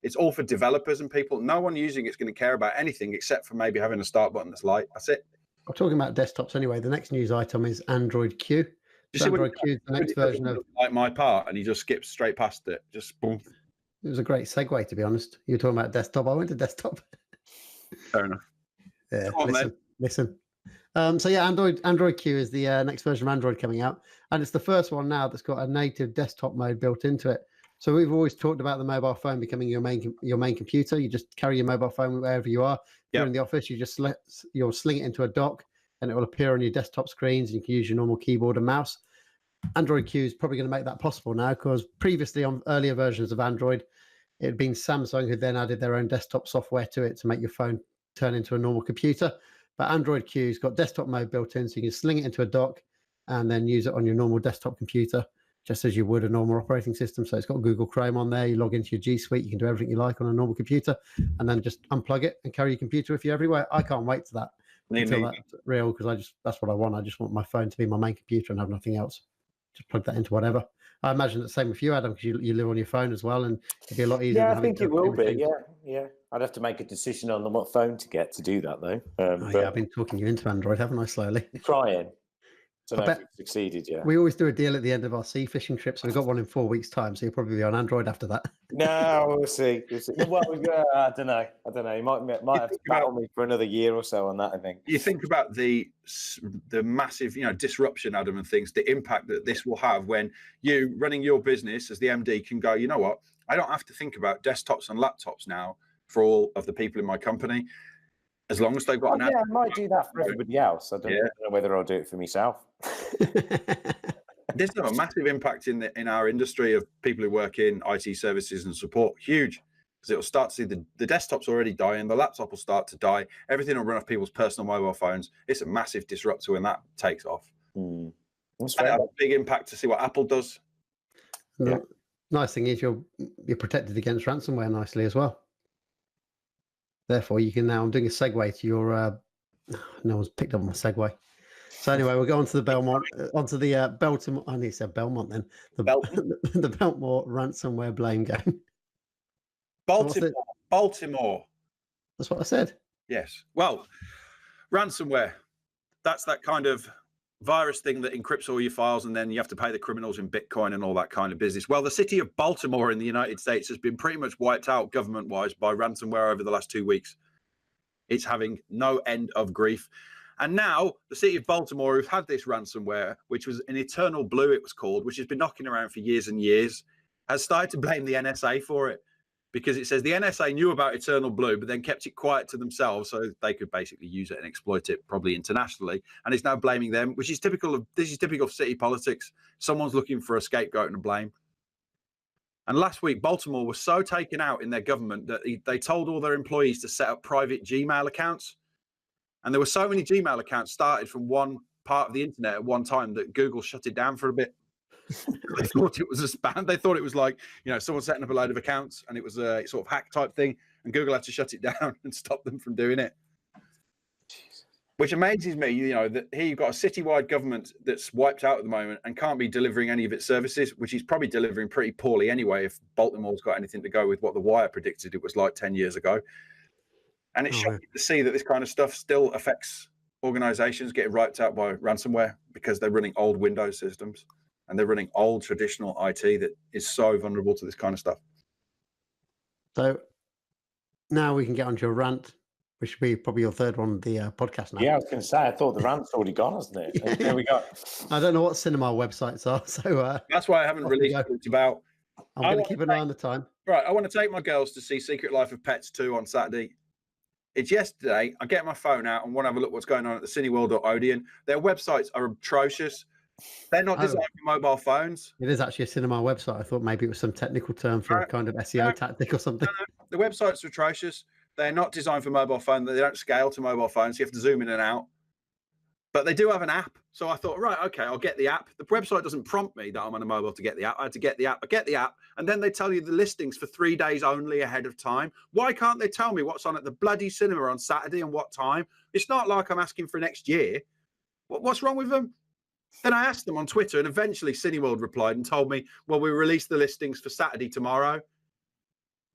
It's all for developers and people. No one using it's going to care about anything except for maybe having a start button that's light. That's it. I'm talking about desktops anyway. The next news item is Android Q. So Android Q is the next version of like my part, and he just skips straight past it. Just boom. It was a great segue, to be honest. You were talking about desktop. I went to desktop. Fair enough. Yeah, listen. So yeah, Android Q is the next version of Android coming out, and it's the first one now that's got a native desktop mode built into it. So we've always talked about the mobile phone becoming your main computer. You just carry your mobile phone wherever you are. If you're in the office, you'll sling it into a dock, and it will appear on your desktop screens. And you can use your normal keyboard and mouse. Android Q is probably going to make that possible now, because previously on earlier versions of Android, it had been Samsung who then added their own desktop software to it to make your phone turn into a normal computer. But Android Q's got desktop mode built in, so you can sling it into a dock and then use it on your normal desktop computer, just as you would a normal operating system. So it's got Google Chrome on there. You log into your G Suite. You can do everything you like on a normal computer, and then just unplug it and carry your computer with you everywhere. I can't wait to that until that's real, because that's what I want. I just want my phone to be my main computer and have nothing else. Just plug that into whatever. I imagine the same with you, Adam, because you live on your phone as well, and it'd be a lot easier. Yeah, I think it will be. Yeah. I'd have to make a decision on what phone to get to do that, though. Yeah, I've been talking you into Android, haven't I? Slowly. Trying. So I we've succeeded, yeah. We always do a deal at the end of our sea fishing trip, so we've got one in 4 weeks' time. So you'll probably be on Android after that. No, we'll see. Well, I don't know. You might have to battle me for another year or so on that, I think. You think about the massive, disruption, Adam, and things, the impact that this will have when you, running your business as the MD, can go, you know what? I don't have to think about desktops and laptops now for all of the people in my company, as long as they've got I might do that for everybody else. I don't know whether I'll do it for myself. There's a massive impact in our industry of people who work in IT services and support. Huge, because it'll start to see the desktops already dying, the laptop will start to die, everything will run off people's personal mobile phones. It's a massive disruptor when that takes off. And it'll have a big impact to see what Apple does. The nice thing is you're protected against ransomware nicely as well. Therefore, you can now. I'm doing a segue to your. No one's picked up my segue. So anyway, we'll go on to the Belmont, onto the Baltimore. I need to say Belmont then. The Baltimore ransomware blame game. Baltimore. That's what I said. Yes. Well, ransomware. That's that kind of virus thing that encrypts all your files, and then you have to pay the criminals in Bitcoin and all that kind of business. Well, the city of Baltimore in the United States has been pretty much wiped out government-wise by ransomware over the last 2 weeks. It's having no end of grief. And now the city of Baltimore, who've had this ransomware, which was an Eternal Blue, it was called, which has been knocking around for years and years, has started to blame the NSA for it, because it says the NSA knew about Eternal Blue, but then kept it quiet to themselves so they could basically use it and exploit it probably internationally. And it's now blaming them, which is typical of city politics. Someone's looking for a scapegoat and a blame. And last week, Baltimore was so taken out in their government that they told all their employees to set up private Gmail accounts. And there were so many Gmail accounts started from one part of the internet at one time that Google shut it down for a bit. They thought it was a spam. They thought it was like, someone setting up a load of accounts, and it was a sort of hack type thing. And Google had to shut it down and stop them from doing it. Jesus. Which amazes me, that here you've got a citywide government that's wiped out at the moment and can't be delivering any of its services, which is probably delivering pretty poorly anyway, if Baltimore's got anything to go with what The Wire predicted it was like 10 years ago. And it's shocking to see that this kind of stuff still affects organizations getting wiped out by ransomware, because they're running old Windows systems and they're running old traditional IT that is so vulnerable to this kind of stuff. So now we can get onto your rant, which should be probably your third one on the podcast now. Yeah, I was going to say, I thought the rant's already gone, hasn't it? There we go. I don't know what cinema websites are, so that's why I haven't released what it's about. I'm going to keep an eye on the time. Right, I want to take my girls to see Secret Life of Pets 2 on Saturday. It's yesterday. I get my phone out and want to have a look what's going on at the Cineworld or Odeon. Their websites are atrocious. They're not designed for mobile phones. It is actually a cinema website. I thought maybe it was some technical term for a kind of SEO tactic or something. No. The websites are atrocious. They're not designed for mobile phone. They don't scale to mobile phones. You have to zoom in and out. But they do have an app. So I thought, right, okay, I'll get the app. The website doesn't prompt me that I'm on a mobile to get the app. I had to get the app. I get the app. And then they tell you the listings for 3 days only ahead of time. Why can't they tell me what's on at the bloody cinema on Saturday and what time? It's not like I'm asking for next year. What's wrong with them? Then I asked them on Twitter, and eventually Cineworld replied and told me, well, we release the listings for Saturday tomorrow.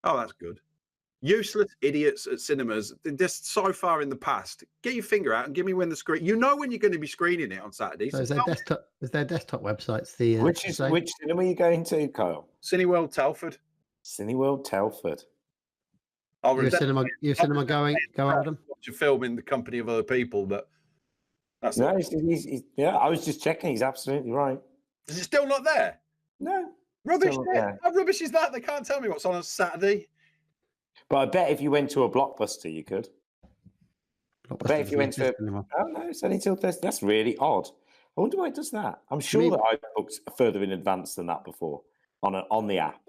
Oh, that's good. Useless idiots at cinemas. They're just so far in the past. Get your finger out and give me when the screen. You know when you're going to be screening it on Saturday. So is their desktop websites the which cinema are you going to, Kyle? Cineworld Telford. Cineworld Telford. You're a cinema going, Adam? Watch a film in the company of other people, but that's no. He's, yeah, I was just checking. He's absolutely right. Is it still not there? No. Rubbish. How rubbish is that? They can't tell me what's on Saturday. But I bet if you went to a Blockbuster, you could. I bet if you went to, oh no, it's only till Thursday. That's really odd. I wonder why it does that. I'm sure that I booked further in advance than that before on the app.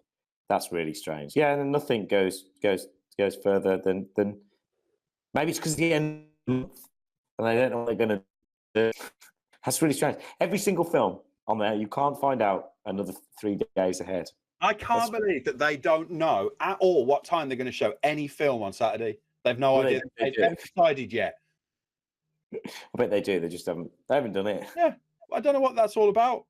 That's really strange. Yeah, and nothing goes further than maybe it's because the end of the month and they don't know what they're going to do. That's really strange. Every single film on there, you can't find out another 3 days ahead. I can't believe that they don't know at all what time they're going to show any film on Saturday. They've no idea. They haven't decided yet. I bet they do. They just haven't done it. Yeah, I don't know what that's all about.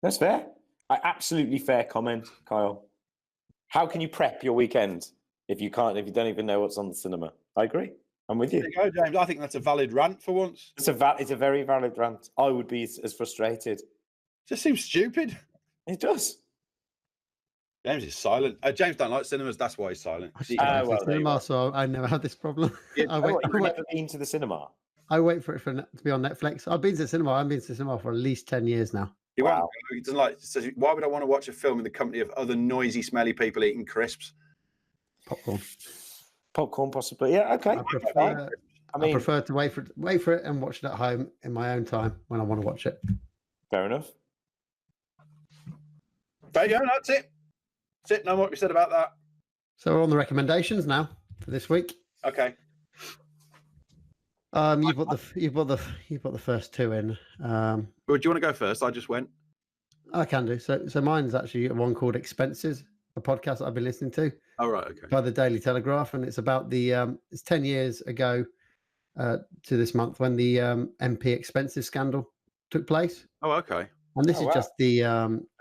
That's fair. Absolutely fair comment, Kyle. How can you prep your weekend if you don't even know what's on the cinema? I agree. I'm with you. There you go, James. I think that's a valid rant for once. It's a very valid rant. I would be as frustrated. It just seems stupid. It does. James is silent. James don't like cinemas. That's why he's silent. Cinema, so I never had this problem. You've never been to the cinema? I wait for it to be on Netflix. I've been to the cinema. I've been to the cinema for at least 10 years now. Wow. He doesn't like. Says, why would I want to watch a film in the company of other noisy, smelly people eating crisps? Popcorn, possibly. Yeah. Okay. I prefer to wait for it and watch it at home in my own time when I want to watch it. Fair enough. There you go. That's it. That's it. No more to be said about that. So we're on the recommendations now for this week. Okay. You put the first two in. Well, do you want to go first? I just went. I can do. So mine's actually one called Expenses, a podcast that I've been listening to. Oh, right. Okay. By the Daily Telegraph, and it's about it's 10 years ago to this month when the MP expenses scandal took place. Oh, okay. And this is just the.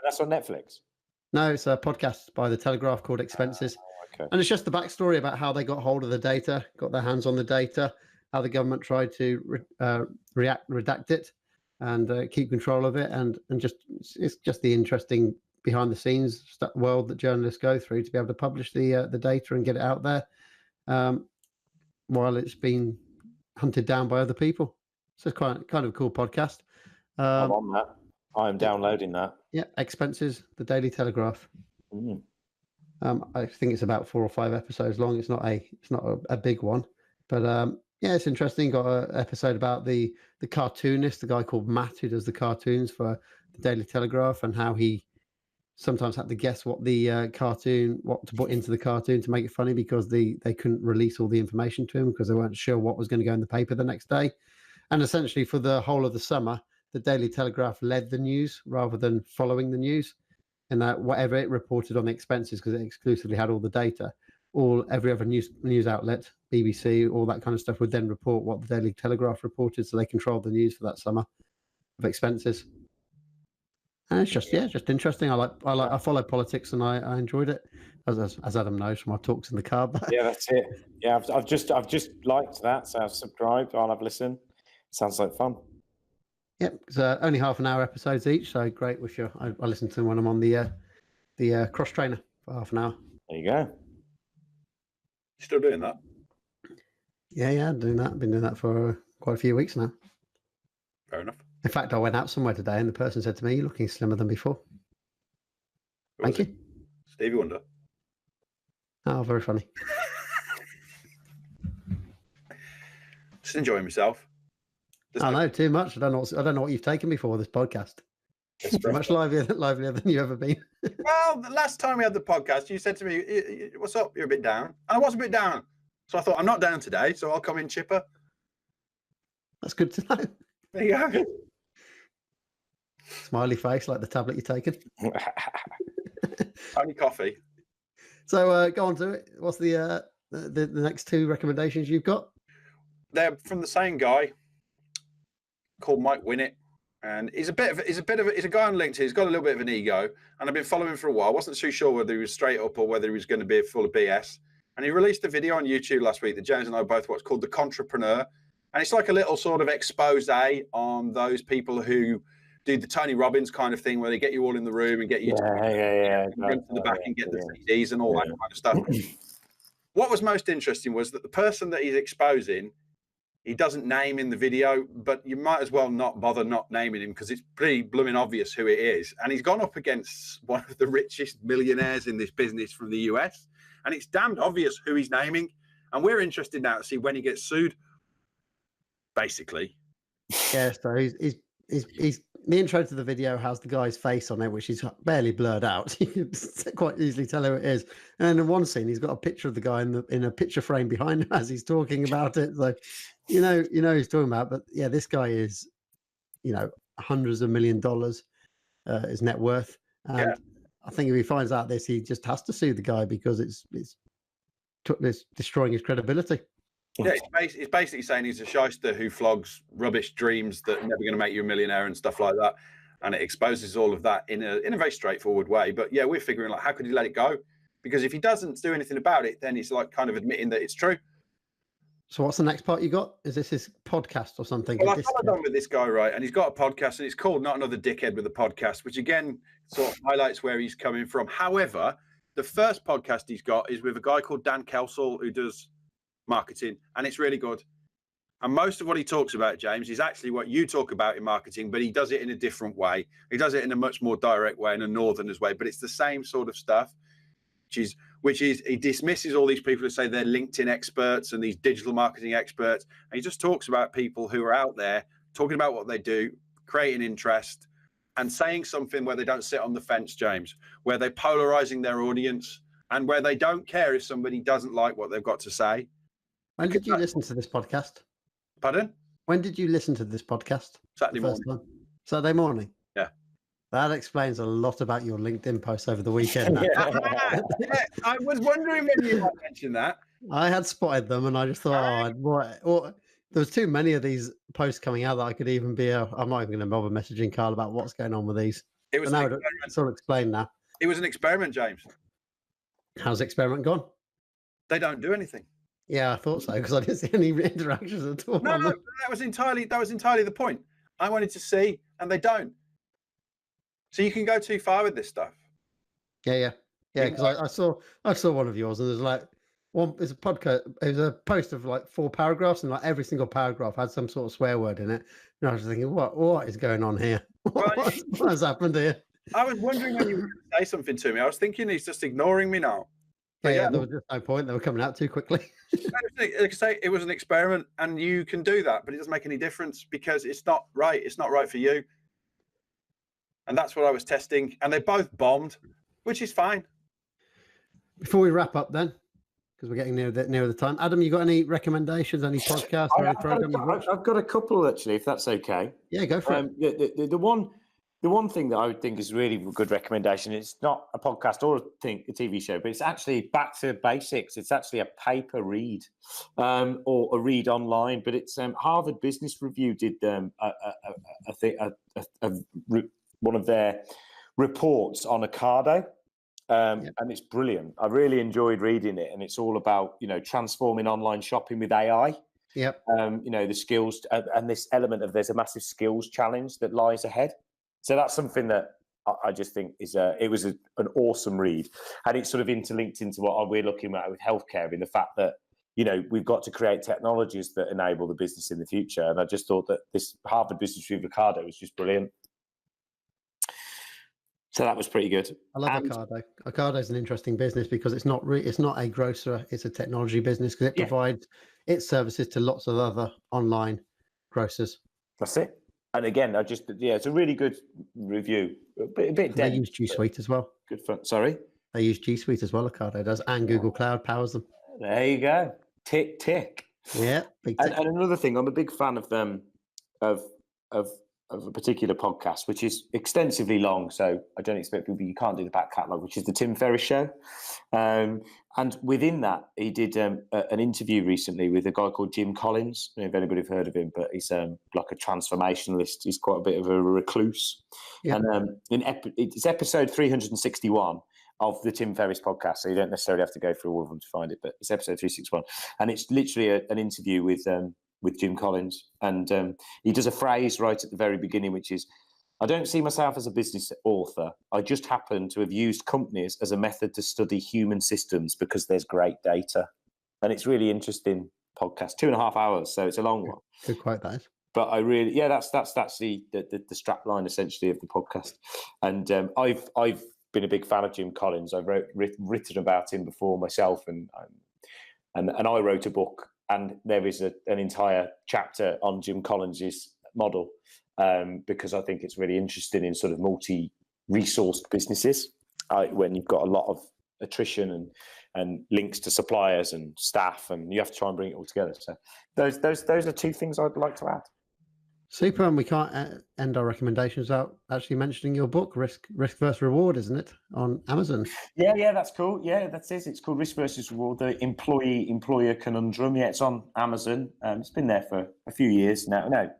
That's on Netflix. No, it's a podcast by the Telegraph called Expenses. Okay. And it's just the backstory about how they got hold of the data, got their hands on the data, how the government tried to redact it and keep control of it. And just it's just the interesting behind the scenes world that journalists go through to be able to publish the data and get it out there while it's been hunted down by other people. So it's kind of a cool podcast. I'm on that. I'm downloading that. Yeah, Expenses, the Daily Telegraph. I think it's about 4 or 5 episodes long. It's not a big one, but yeah, it's interesting. Got an episode about the cartoonist, the guy called Matt who does the cartoons for the Daily Telegraph, and how he sometimes had to guess what to put into the cartoon to make it funny because they couldn't release all the information to him because they weren't sure what was going to go in the paper the next day. And essentially, for the whole of the summer, the Daily Telegraph led the news rather than following the news, and that whatever it reported on the expenses, because it exclusively had all the data, every other news outlet, BBC, all that kind of stuff, would then report what the Daily Telegraph reported, so they controlled the news for that summer of expenses. And it's just interesting. I follow politics, and I enjoyed it, as Adam knows from our talks in the car. Yeah, that's it. Yeah, I've just liked that, so I've subscribed. I'll have listened. Sounds like fun. Yep, it's only half an hour episodes each, so great. I listen to them when I'm on the cross trainer for half an hour. There you go. Still doing that? Yeah, I'm doing that. I've been doing that for quite a few weeks now. Fair enough. In fact, I went out somewhere today, and the person said to me, "You're looking slimmer than before." Thank you. Stevie Wonder. Oh, very funny. Just enjoying myself. I know too much. I don't know what you've taken me for this podcast. It's much livelier than you've ever been. Well, the last time we had the podcast, you said to me, "What's up? You're a bit down." And I was a bit down, so I thought I'm not down today, so I'll come in chipper. That's good to know. There you go. Smiley face, like the tablet you're taking. Only coffee. So go on to it. What's the next two recommendations you've got? They're from the same guy. called Mike Winnett, and he's a guy on LinkedIn. He's got a little bit of an ego, and I've been following him for a while. I wasn't too sure whether he was straight up or whether he was going to be full of BS. And he released a video on YouTube last week that James and I both watched called The Contrapreneur, and it's like a little sort of expose on those people who do the Tony Robbins kind of thing, where they get you all in the room and get you to run to the back and get the CDs and all that kind of stuff. What was most interesting was that the person that he's exposing, he doesn't name in the video, but you might as well not bother not naming him because it's pretty blooming obvious who it is. And he's gone up against one of the richest millionaires in this business from the US, and it's damned obvious who he's naming. And we're interested now to see when he gets sued, basically. Yeah, so he's the intro to the video has the guy's face on it, which is barely blurred out. You can quite easily tell who it is. And in one scene, he's got a picture of the guy in a picture frame behind him as he's talking about it. So, you know he's talking about. But yeah, this guy is, hundreds of $1 million his net worth. And I think if he finds out this, he just has to sue the guy because it's destroying his credibility. Yeah, it's basically saying he's a shyster who flogs rubbish dreams that are never going to make you a millionaire and stuff like that. And it exposes all of that in a very straightforward way. But yeah, we're figuring like, how could he let it go? Because if he doesn't do anything about it, then it's like kind of admitting that it's true. So what's the next part you got? Is this his podcast or something? Well, I followed on with this guy, right? And he's got a podcast and it's called Not Another Dickhead with a Podcast, which again, sort of highlights where he's coming from. However, the first podcast he's got is with a guy called Dan Kelsall who does marketing, and it's really good. And most of what he talks about, James, is actually what you talk about in marketing, but he does it in a different way. He does it in a much more direct way, in a northerners way, but it's the same sort of stuff, which is he dismisses all these people who say they're LinkedIn experts and these digital marketing experts, and he just talks about people who are out there talking about what they do, creating interest, and saying something where they don't sit on the fence, James, where they're polarizing their audience and where they don't care if somebody doesn't like what they've got to say. When did you listen to this podcast? Pardon? When did you listen to this podcast? Saturday morning. Saturday morning? Yeah. That explains a lot about your LinkedIn posts over the weekend. Yeah, I was wondering when you might mention that. I had spotted them and I just thought, there was too many of these posts coming out that I could even be I'm not even going to bother messaging Carl about what's going on with these. It was now it's all explained now. It was an experiment, James. How's the experiment gone? They don't do anything. Yeah, I thought so because I didn't see any interactions at all. No, that was entirely the point. I wanted to see, and they don't. So you can go too far with this stuff. Yeah. Because I saw one of yours, and there's like it's a podcast. It was a post of like 4 paragraphs, and like every single paragraph had some sort of swear word in it. And I was thinking, what is going on here? What has happened here? I was wondering when you were going to say something to me. I was thinking he's just ignoring me now. Yeah, there was just no point. They were coming out too quickly. Like I say, it was an experiment, and you can do that, but it doesn't make any difference because it's not right. It's not right for you. And that's what I was testing, and they both bombed, which is fine. Before we wrap up, then, because we're getting near the time, Adam, you got any recommendations, any podcasts or any program you've watched? I've got a couple actually, if that's okay. Yeah, go for it. The one thing that I would think is really a good recommendation, it's not a podcast or a TV show, but it's actually back to basics. It's actually a paper read or a read online, but it's Harvard Business Review did one of their reports on Ocado, and it's brilliant. I really enjoyed reading it, and it's all about transforming online shopping with AI. Yep. The skills and this element of there's a massive skills challenge that lies ahead. So that's something that I just think it was an awesome read, and it's sort of interlinked into what we're looking at with healthcare in the fact that we've got to create technologies that enable the business in the future. And I just thought that this Harvard Business Review Ocado was just brilliant. So that was pretty good. I love Ocado. Ocado is an interesting business because it's not a grocer; it's a technology business because it provides its services to lots of other online grocers. That's it. And again, it's a really good review. A bit dense. They use G Suite as well. Good fun. Sorry? They use G Suite as well, Ocado does, and Google Cloud powers them. There you go. Tick. Yeah, big tick. And another thing, I'm a big fan of them, of of a particular podcast, which is extensively long. So I don't expect people, you can't do the back catalogue, which is the Tim Ferriss Show. And within that, he did an interview recently with a guy called Jim Collins. I don't know if anybody's heard of him, but he's like a transformationalist. He's quite a bit of a recluse. Yeah. And it's episode 361 of the Tim Ferriss podcast. So you don't necessarily have to go through all of them to find it, but it's episode 361. And it's literally an interview with Jim Collins. And he does a phrase right at the very beginning, which is, I don't see myself as a business author. I just happen to have used companies as a method to study human systems because there's great data. And it's really interesting podcast, 2.5 hours. So it's a long one. Good quote, that is. But I really, that's the strap line essentially of the podcast. And I've been a big fan of Jim Collins. I've written about him before myself, and I wrote a book, and there is an entire chapter on Jim Collins's model. Because I think it's really interesting in sort of multi-resourced businesses when you've got a lot of attrition and links to suppliers and staff, and you have to try and bring it all together. So those are 2 things I'd like to add. Super, and we can't end our recommendations without actually mentioning your book, Risk versus Reward, isn't it, on Amazon? Yeah, that's cool. Yeah, that's it. It's called Risk versus Reward, the employer conundrum. Yeah, it's on Amazon. It's been there for a few years now. No,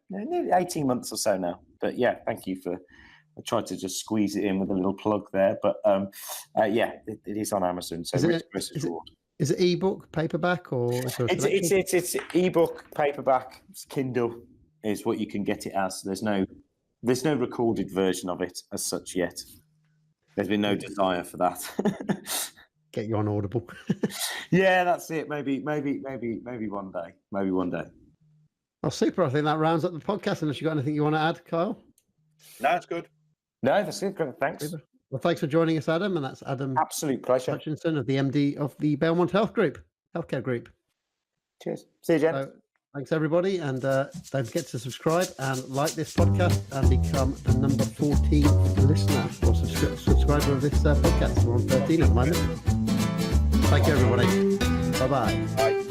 18 months or so now. But yeah, thank you for. I tried to just squeeze it in with a little plug there, but yeah, it is on Amazon. So Risk versus Reward. Is it ebook, paperback, or it's ebook, paperback, it's Kindle. Is what you can get it as. There's no recorded version of it as such yet. There's been no desire for that. Get you on Audible. Yeah, that's it. Maybe one day. Maybe one day. Well, super. I think that rounds up the podcast. Unless you got anything you want to add, Kyle? No, it's good. No, that's it. Thanks. Super. Well, thanks for joining us, Adam. And that's Adam. Absolute pleasure. Hutchinson, of the MD of the Belmont Healthcare Group. Cheers. See you, Jen. Thanks, everybody, and don't forget to subscribe and like this podcast and become the number 14 listener or subscriber of this podcast. We're on 13 at the moment. Thank you, everybody. Bye-bye. Bye.